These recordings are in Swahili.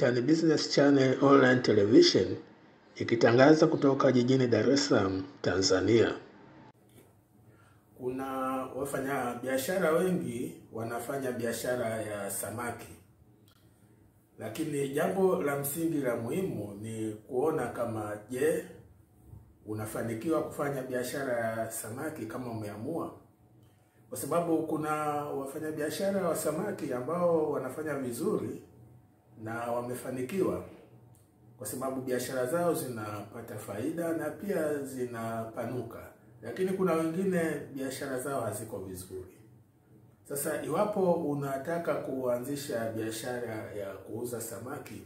Tan Business Channel Online Television ikitangaza kutoka jijini Dar es Salaam, Tanzania. Kuna wafanya biashara wengi wanafanya biashara ya samaki. Lakini jambo la msingi la muhimu ni kuona kama unafanikiwa kufanya biashara ya samaki kama umeamua. Kwa sababu kuna wafanya biashara wa samaki ambao wanafanya vizuri na wamefanikiwa, kwa sababu biashara zao zinapata faida na pia zinapanuka. Lakini kuna wengine biashara zao haziko vizuri. Sasa iwapo unataka kuanzisha biashara ya kuuza samaki,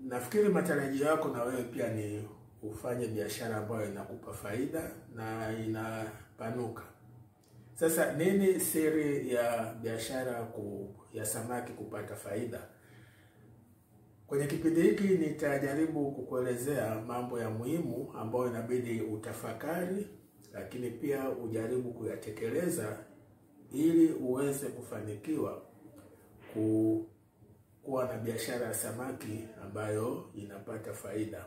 nafikiri matarajio yako na wewe pia ni ufanye biashara ambayo inakupa faida na inapanuka. Sasa nini siri ya biashara ya samaki kupata faida? Kwenye kipindi hiki nitajaribu kukuelezea mambo ya muhimu ambayo inabidi utafakari, lakini pia ujaribu kuyatekeleza ili uweze kufanikiwa kuwa na biashara ya samaki ambayo inapata faida.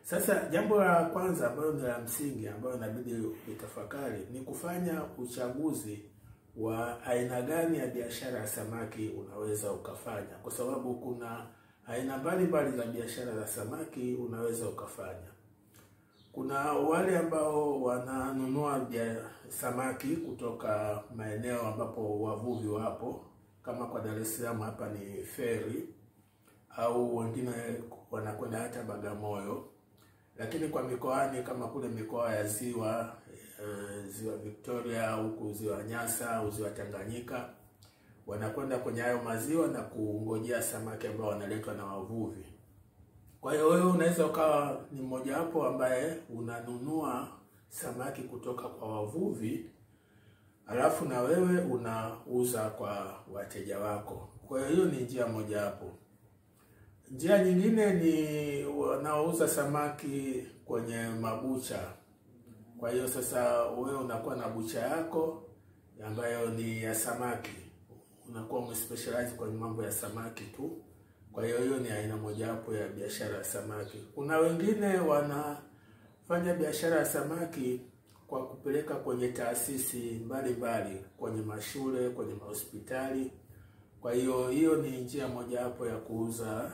Sasa jambo la kwanza ambalo ni la msingi ambayo inabidi utafakari ni kufanya uchaguzi wa aina gani ya biashara ya samaki unaweza ukafanya, kwa sababu kuna aina mbalimbali za biashara za samaki unaweza ukafanya. Kuna wale ambao wananunua samaki kutoka maeneo ambapo wavuvi wapo, kama kwa Dar es Salaam hapa ni feri, au wengine wanakwenda hata Bagamoyo. Lakini kwa mikoani kama kule mikoa ya ziwa Victoria au ziwa Nyasa au ziwa Tanganyika, wanakwenda kwenye hayo maziwa na kungojea samaki ambao wanaletwa na wavuvi. Kwa hiyo wewe unaweza ukawa ni mmoja wapo ambaye unanunua samaki kutoka kwa wavuvi, alafu na wewe unauza kwa wateja wako. Kwa hiyo ni njia moja hapo. Njia nyingine ni wanaouza samaki kwenye mabucha. Kwa hiyo sasa wewe unakuwa na bucha yako ambayo ni ya samaki. Unakuwa umespecialize kwenye mambo ya samaki tu. Kwa hiyo hiyo ni aina moja hapo ya biashara ya samaki. Kuna wengine wanafanya biashara ya samaki kwa kupeleka kwenye taasisi mbalimbali, kwenye mashule, kwenye mahospitali. Kwa hiyo hiyo ni njia moja hapo ya kuuza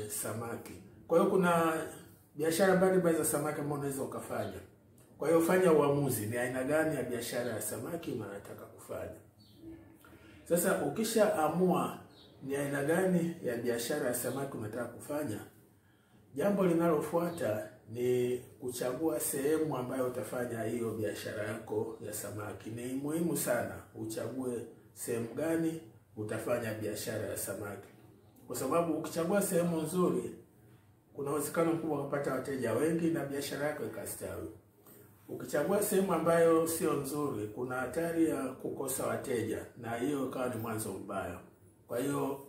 samaki. Kwa hiyo kuna biashara mbalimbali za samaki ambazo unaweza ukafanya. Kwa hiyo fanya uamuzi ni aina gani ya biashara ya samaki unataka kufanya. Sasa ukishaamua ni aina gani ya biashara ya samaki unataka kufanya, jambo linalofuata ni kuchagua sehemu ambayo utafanya hiyo biashara yako ya samaki. Ni muhimu sana uchague sehemu gani utafanya biashara ya samaki, kwa sababu ukichagua sehemu nzuri kuna uwezekano mkubwa kupata wateja wengi na biashara yako ikastawi. Ukichagua sehemu ambayo sio nzuri, kuna hatari ya kukosa wateja na hiyo ikawa ni mwanzo mbaya. Kwa hiyo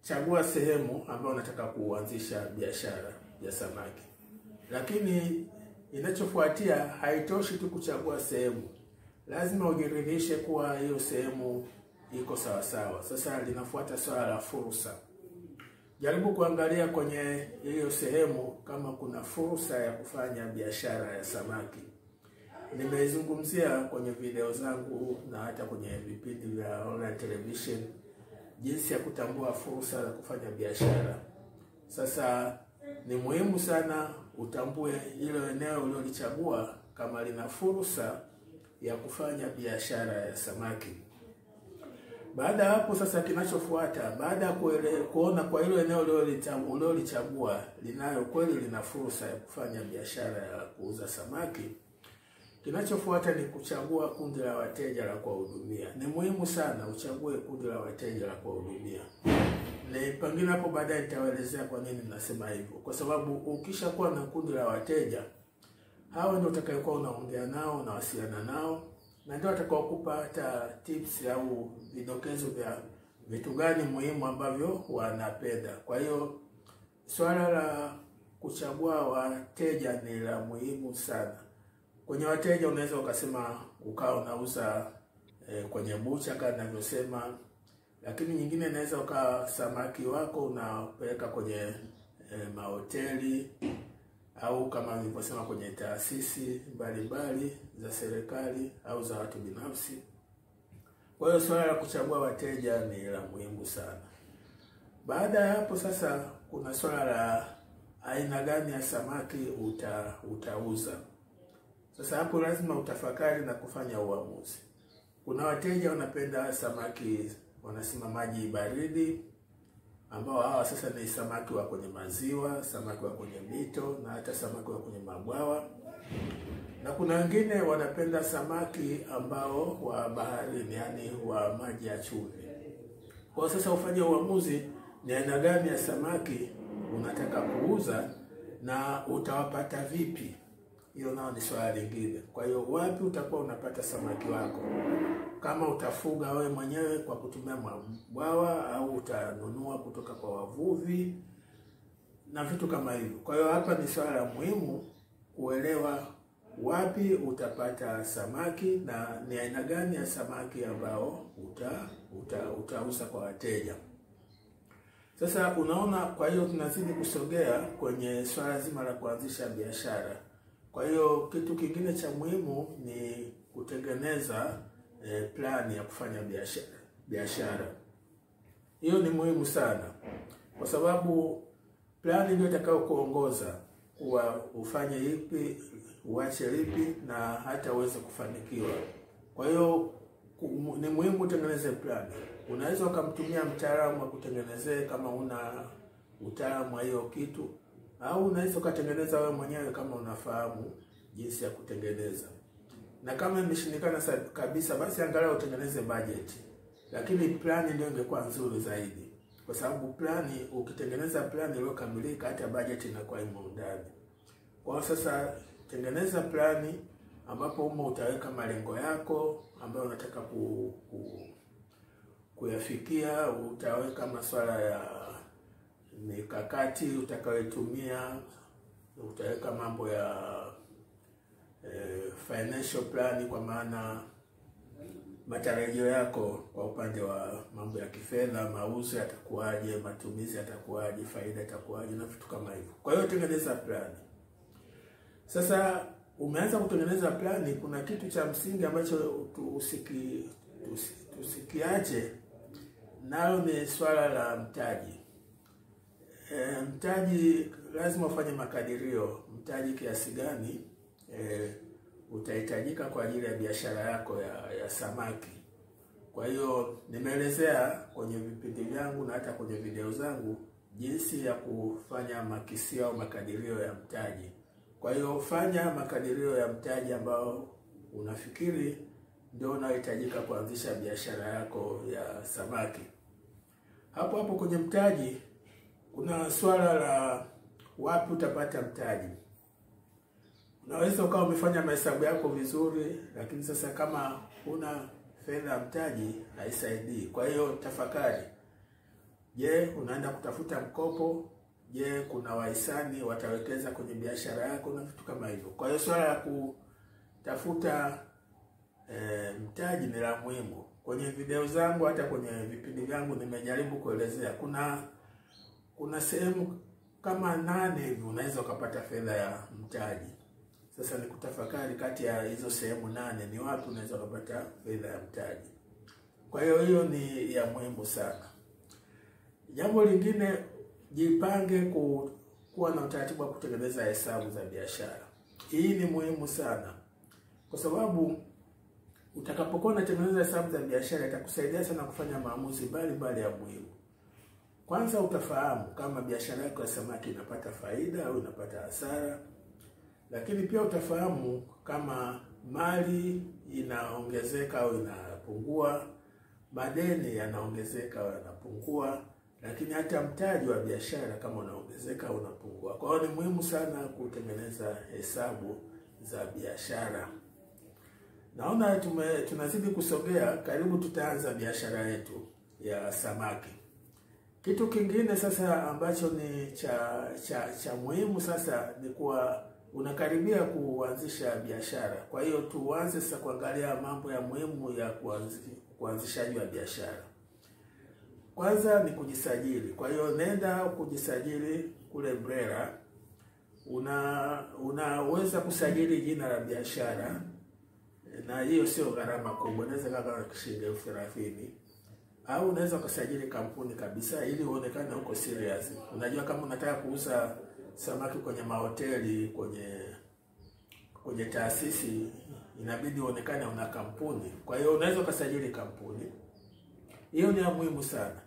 chagua sehemu ambayo unataka kuanzisha biashara ya samaki. Lakini inachofuatia, haitoshi tu kuchagua sehemu. Lazima ujiridhishe kuwa hiyo sehemu iko sawa sawa. Sasa linafuata swala la fursa. Jaribu kuangalia kwenye hiyo sehemu kama kuna fursa ya kufanya biashara ya samaki. Nimezungumzia kwenye video zangu na hata kwenye vipindi vya online television jinsi ya kutambua fursa za kufanya biashara. Sasa ni muhimu sana utambue hilo eneo ulilochagua kama lina fursa ya kufanya biashara ya samaki. Baada hapo sasa kinachofuata, baada ya kuona kwa hilo eneo ulilochagua linayo kweli lina fursa ya kufanya biashara ya kuuza samaki, kinachofuata ni kuchagua kundi la wateja la kuwahudumia. Ni muhimu sana uchague kundi la wateja la kuwahudumia. Na pengine hapo baadaye nitawaelezea kwa nini nasema hivyo. Kwa sababu ukishakuwa na kundi la wateja, hao ndio utakayokuwa unaongea nao na wasiliana nao, na ndio watakaokupa hata tips au vidokezo vya vitu gani muhimu ambavyo wanapenda. Kwa hiyo swala la kuchagua wateja ni la muhimu sana. Kwenye wateja unaweza ukasema ukawa unauza kwenye bucha kama ninavyosema, Lakini nyingine inaweza ukawa samaki wako unapeleka kwenye mahoteli au kama nilivyosema kwenye taasisi mbalimbali za serikali au za watu binafsi. Kwa hiyo swala la kuchagua wateja ni la muhimu sana. Baada ya hapo sasa kuna swala la aina gani ya samaki utauza. Sasa hapo lazima utafakari na kufanya uamuzi. Kuna wateja wanapenda samaki wanasema maji baridi, ambao hawa sasa ni samaki wa kwenye maziwa, samaki wa kwenye mito na hata samaki wa kwenye mabwawa. Na kuna wengine wanapenda samaki ambao wa baharini, yani wa maji ya chumvi. Kwa sasa ufanye uamuzi ni aina gani ya samaki unataka kuuza na utawapata vipi. Hiyo nao ni swala lingine. Kwa hiyo wapi utakuwa unapata samaki wako? Kama utafuga wewe mwenyewe kwa kutumia mabwawa au utanunua kutoka kwa wavuvi na vitu kama hivyo. Kwa hiyo hapa ni swala muhimu kuelewa wapi utapata samaki na ni aina gani ya samaki ambao utauza kwa wateja. Sasa unaona, kwa hiyo tunazidi kusogea kwenye swala zima la kuanzisha biashara. Kwa hiyo kitu kingine cha muhimu ni kutengeneza plani ya kufanya biashara. Hiyo ni muhimu sana, kwa sababu plani ndio itakao kuongoza kuwa ufanye ipi, uache lipi na hata uweze kufanikiwa. Kwa hiyo ni muhimu utengeneze plani. Unaweza ukamtumia mtaalamu akutengenezee kama una utaalamu wa hiyo kitu, au unaweza ukatengeneza wewe mwenyewe kama unafahamu jinsi ya kutengeneza. Na kama imeshindikana kabisa, basi angalau utengeneze budget. Lakini plani ndio ingekuwa nzuri zaidi, kwa sababu plani, ukitengeneza plani iliyokamilika, hata budget inakuwa imo ndani. Kwa sasa tengeneza plani ambapo utaweka malengo yako ambayo unataka kuyafikia. Utaweka masuala ya mikakati utakayotumia, utaweka mambo ya financial plan, kwa maana matarajio yako kwa upande wa mambo ya kifedha, mauzo yatakuwaje, matumizi yatakuwaje, faida itakuwaje na vitu kama hivyo. Kwa hiyo tengeneza plani. Sasa umeanza kutengeneza plani, kuna kitu cha msingi ambacho tusikiache, nalo ni swala la mtaji. Mtaji lazima ufanye makadirio, mtaji kiasi gani utahitajika kwa ajili ya biashara yako ya samaki. Kwa hiyo nimeelezea kwenye vipindi vyangu na hata kwenye video zangu jinsi ya kufanya makisio au makadirio ya mtaji. Kwa hiyo fanya makadirio ya mtaji ambao unafikiri ndio unahitajika kuanzisha biashara yako ya samaki. Hapo kwenye mtaji kuna swala la wapi utapata mtaji. Unaweza ukawa umefanya mahesabu yako vizuri, lakini sasa kama huna fedha mtaji haisaidii. Kwa hiyo tafakari. Je, unaenda kutafuta mkopo? Je, kuna wahisani watawekeza kwenye biashara yako na vitu kama hivyo. Kwa hiyo swala la kutafuta mtaji ni la muhimu. Kwenye video zangu hata kwenye vipindi vyangu nimejaribu kuelezea. Kuna sehemu kama 8 hivi unaweza ukapata fedha ya mtaji. Sasa ni kutafakari kati ya hizo sehemu 8 ni wapi unaweza kupata fedha ya mtaji. Kwa hiyo hiyo ni ya muhimu sana. Jambo lingine, jipange kuwa na utaratibu wa kutengeneza hesabu za biashara. Hii ni muhimu sana, kwa sababu utakapokuwa unatengeneza hesabu za biashara itakusaidia sana kufanya maamuzi mbalimbali ya muhimu. Kwanza utafahamu kama biashara yako ya samaki inapata faida au inapata hasara. Lakini pia utafahamu kama mali inaongezeka au inapungua, madeni yanaongezeka au yanapungua, lakini hata mtaji wa biashara kama unaongezeka au unapungua. Kwa hiyo ni muhimu sana kutengeneza hesabu za biashara. Naona tunazidi kusogea, karibu tutaanza biashara yetu ya samaki. Kitu kingine sasa ambacho ni cha muhimu sasa ni kuwa unakaribia kuanzisha biashara. Kwa hiyo tuanze sasa kuangalia mambo ya muhimu ya kuanzishaji wa biashara. Kwanza ni kujisajili. Kwa hiyo nenda kujisajili kule BRELA. Unaweza kusajili jina la biashara, na hiyo sio gharama kubwa, inaweza kama shilingi 30,000. Au unaweza kusajili kampuni kabisa ili uonekane uko serious. Unajua kama unataka kuuza samaki kwenye mahoteli, kwenye taasisi, inabidi uonekane una kampuni. Kwa hiyo unaweza kusajili kampuni. Hiyo ni ya muhimu sana.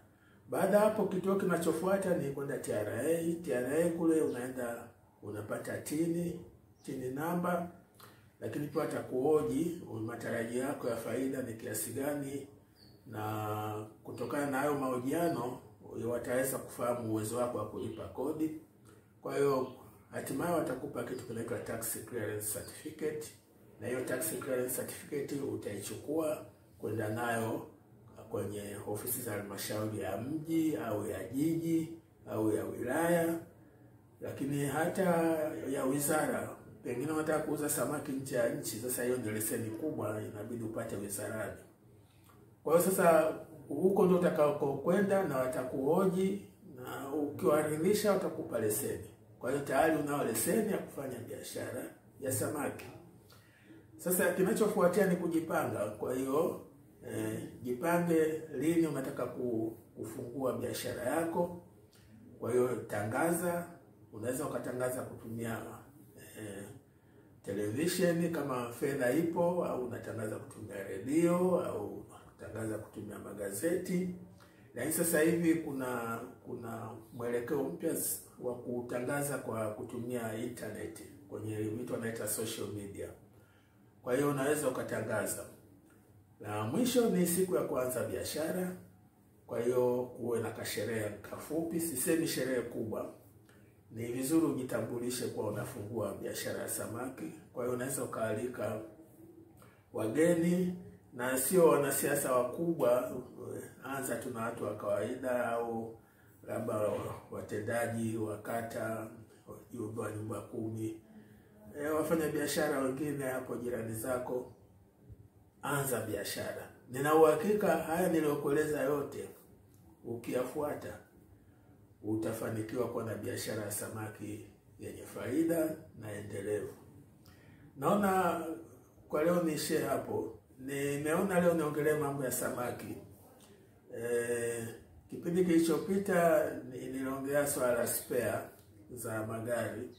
Baada hapo, kituo kinachofuata ni kwenda TRA. TRA kule unaenda unapata tini namba, lakini pia watakuhoji matarajio yako ya faida ni kiasi gani, na kutokana na hayo mahojiano wataweza kufahamu uwezo wako wa kulipa kodi. Kwa hiyo hatimaye watakupa kitu kinaitwa tax clearance certificate, na hiyo tax clearance certificate utaichukua kwenda nayo kwenye ofisi za halmashauri ya mji au ya jiji au ya wilaya, lakini hata ya wizara. Pengine unataka kuuza samaki nje ya nchi, sasa hiyo ni leseni kubwa, inabidi upate wizarani. Kwa hiyo sasa huko ndio utakao kwenda na watakuhoji, na ukiwaridhisha watakupa leseni. Kwa hiyo tayari unao leseni ya kufanya biashara ya samaki. Sasa kinachofuatia ni kujipanga. Kwa hiyo jipange lini unataka kufungua biashara yako. Kwa hiyo tangaza. Unaweza ukatangaza kutumia televisheni kama fedha ipo, au unatangaza kutumia redio, au unatangaza kutumia magazeti. Na sasa hivi kuna mwelekeo mpya wa kutangaza kwa kutumia internet, kwenye vitu wanaita social media. Kwa hiyo unaweza ukatangaza. Na mwisho ni siku ya kuanza biashara. Kwa hiyo kuwe na kasherehe kafupi, sisemi sherehe kubwa. Ni vizuri ujitambulishe kwa unafungua biashara ya samaki. Kwa hiyo unaweza ukaalika wageni, na sio wanasiasa wakubwa. Anza tuna watu wa kawaida, au labda watendaji wa kata, wa nyumba 10, wafanya biashara wengine hapo jirani zako. Anza biashara. Nina uhakika haya niliyokueleza yote ukiyafuata utafanikiwa kuwa na biashara ya samaki yenye faida na endelevu. Naona kwa leo niishie hapo. Nimeona leo niongelee mambo ya samaki. Kipindi kilichopita niliongea swala la spare za magari.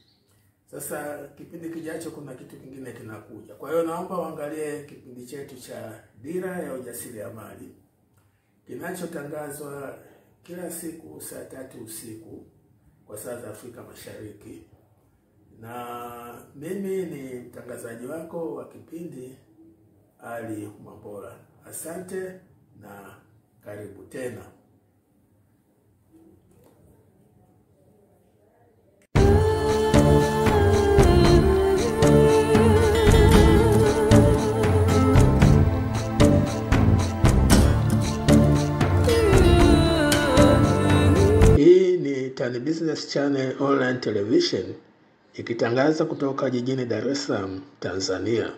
Sasa kipindi kijacho kuna kitu kingine kinakuja. Kwa hiyo naomba uangalie kipindi chetu cha Dira ya Ujasiriamali, kinachotangazwa kila siku saa 3 usiku kwa saa za Afrika Mashariki. Na mimi ni mtangazaji wako wa kipindi, Ali Mwambola. Asante na karibu tena. Tan Business Channel Online Television ikitangaza kutoka jijini Dar es Salaam, Tanzania.